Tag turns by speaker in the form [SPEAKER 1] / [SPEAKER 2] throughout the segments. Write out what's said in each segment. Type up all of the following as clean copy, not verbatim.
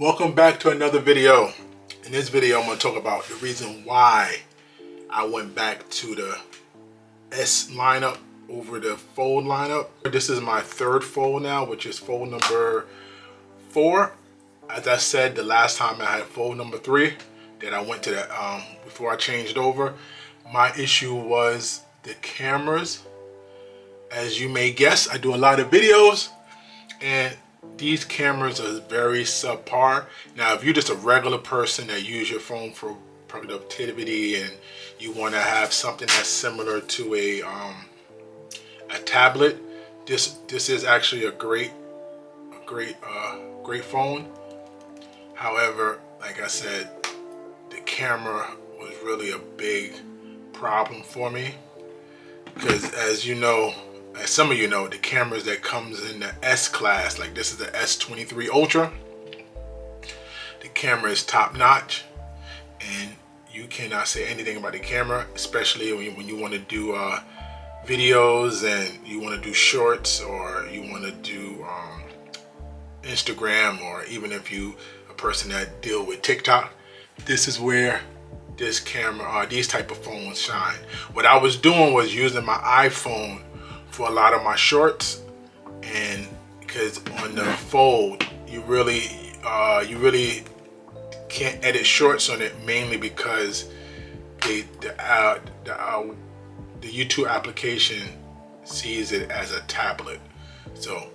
[SPEAKER 1] Welcome back to another video. In this video, I'm going to talk about the reason why I went back to the S lineup over the Fold lineup. This is my third Fold now, which is Fold number 4. As I said, the last time I had Fold number 3, that I went to the, before I changed over, my issue was the cameras. As you may guess, I do a lot of videos, and these cameras are very subpar. Now, if you're just a regular person that use your phone for productivity and you want to have something that's similar to a tablet, this is actually a great phone. However, like I said, the camera was really a big problem for me because, as you know, as some of you know, the cameras that comes in the S class, like this is the S23 Ultra, the camera is top notch, and you cannot say anything about the camera, especially when you want to do videos and you want to do shorts, or you want to do Instagram, or even if you a person that deal with TikTok. This is where this camera, these type of phones shine. What I was doing was using my iPhone for a lot of my shorts, and because on the Fold you really can't edit shorts on it, mainly because the YouTube application sees it as a tablet. So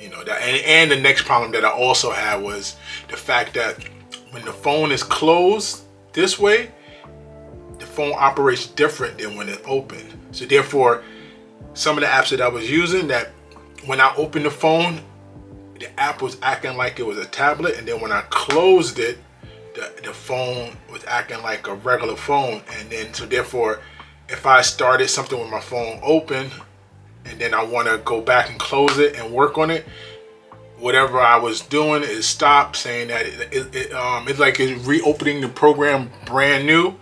[SPEAKER 1] you know that, and the next problem that I also had was the fact that when the phone is closed this way, the phone operates different than when it's open. So therefore, some of the apps that I was using, that when I opened the phone, the app was acting like it was a tablet, and then when I closed it, the phone was acting like a regular phone. And then so therefore, if I started something with my phone open and then I want to go back and close it and work on it, whatever I was doing is stopped, saying that it's like it's reopening the program brand new,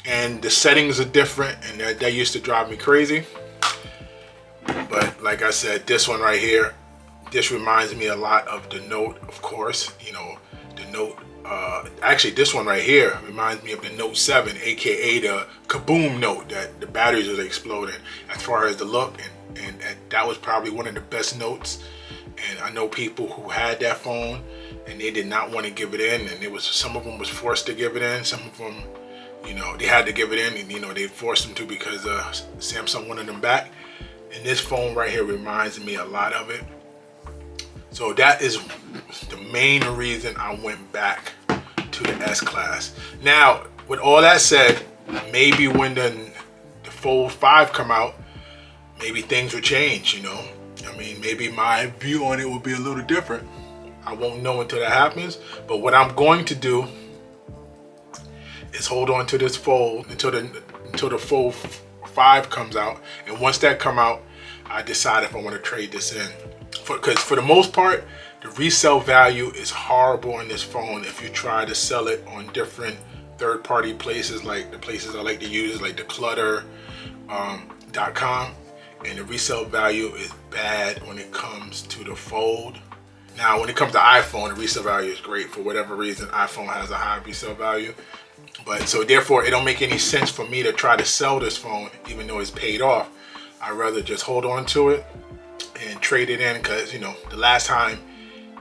[SPEAKER 1] and the settings are different, and that used to drive me crazy. But like I said, this one right here, this reminds me a lot of the Note, of course. You know, the Note, actually this one right here reminds me of the Note 7, aka the Kaboom Note, that the batteries was exploding as far as the look, and that was probably one of the best Notes. And I know people who had that phone and they did not want to give it in, and it was, some of them was forced to give it in, some of them, you know, they had to give it in, and you know, they forced them to because Samsung wanted them back. And this phone right here reminds me a lot of it. So that is the main reason I went back to the S class. Now, with all that said, maybe when the Fold 5 come out, maybe things will change, you know. I mean, maybe my view on it will be a little different. I won't know until that happens. But what I'm going to do is hold on to this Fold until the Fold 5 comes out, and once that come out, I decide if I want to trade this in. Because for the most part, the resale value is horrible on this phone if you try to sell it on different third-party places, like the places I like to use, like declutter.com, and the resale value is bad when it comes to the Fold. Now, when it comes to iPhone, the resale value is great. For whatever reason, iPhone has a high resale value. But so therefore, it don't make any sense for me to try to sell this phone, even though it's paid off. I'd rather just hold on to it and trade it in, because you know, the last time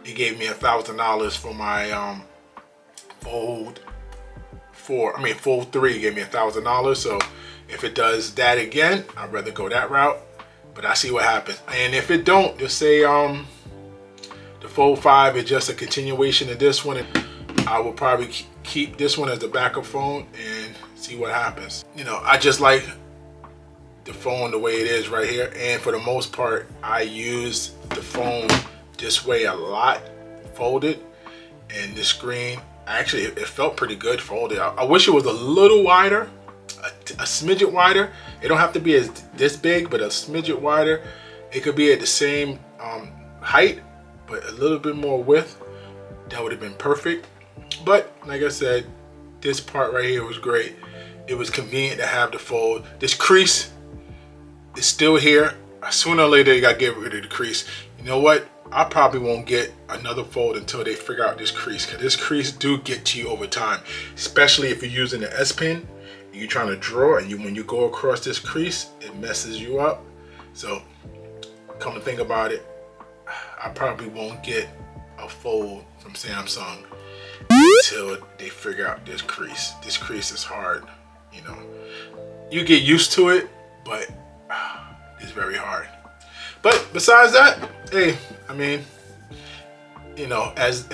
[SPEAKER 1] it gave me $1,000 for my Fold 3 gave me $1,000. So if it does that again, I'd rather go that route. But I see what happens. And if it don't, just say the Fold 5 is just a continuation of this one, and I will probably keep this one as the backup phone and see what happens. You know, I just like the phone the way it is right here, and for the most part, I use the phone this way a lot, folded, and the screen, actually, it felt pretty good folded. I wish it was a little wider, a smidget wider. It don't have to be this big, but a smidget wider. It could be at the same height, but a little bit more width. That would have been perfect. But like I said, this part right here was great. It was convenient to have the Fold. This crease is still here. Sooner or later, you gotta get rid of the crease. You know what? I probably won't get another fold until they figure out this crease, because this crease do get to you over time, especially if you're using the S Pen. You're trying to draw, and when you go across this crease, it messes you up. So come to think about it, I probably won't get a fold from Samsung until they figure out this crease. This crease is hard, you know. You get used to it, but it's very hard. But besides that, hey, I mean, you know, as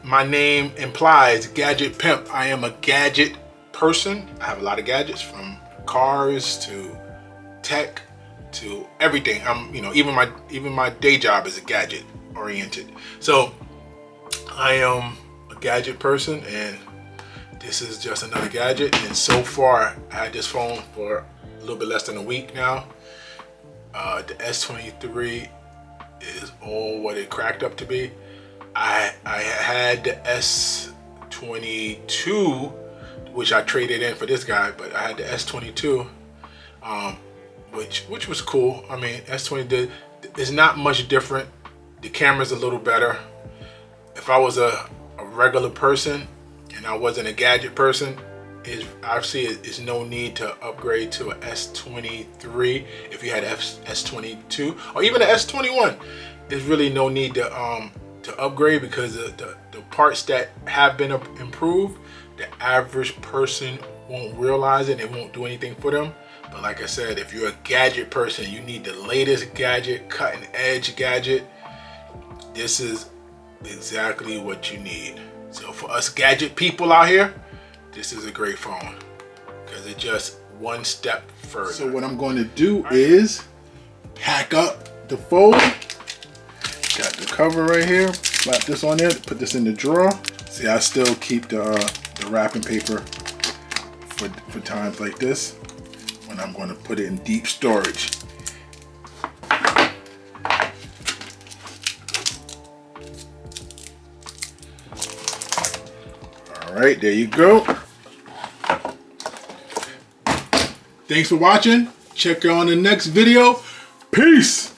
[SPEAKER 1] my name implies, Gadget Pimp, I am a gadget person. I have a lot of gadgets, from cars to tech to everything. I'm, you know, even my day job is a gadget oriented. So I am a gadget person, and this is just another gadget. And so far, I had this phone for a little bit less than a week now. The S23 is all what it cracked up to be. I had the S22, which I traded in for this guy, but I had the S22, which was cool. I mean, S20 is not much different. The camera's a little better. If I was a regular person and I wasn't a gadget person, obviously it's no need to upgrade to an S23 if you had S22 or even an S21. There's really no need to upgrade, because the parts that have been improved, the average person won't realize it. It won't do anything for them. But like I said, if you're a gadget person, you need the latest gadget, cutting edge gadget. This is exactly what you need. So for us gadget people out here, this is a great phone, because it's just one step further. So what I'm going to do is pack up the fold. Got the cover right here. Slap this on there. Put this in the drawer. See, I still keep the wrapping paper for times like this, when I'm going to put it in deep storage. All right, there you go. Thanks for watching. Check you on the next video. Peace.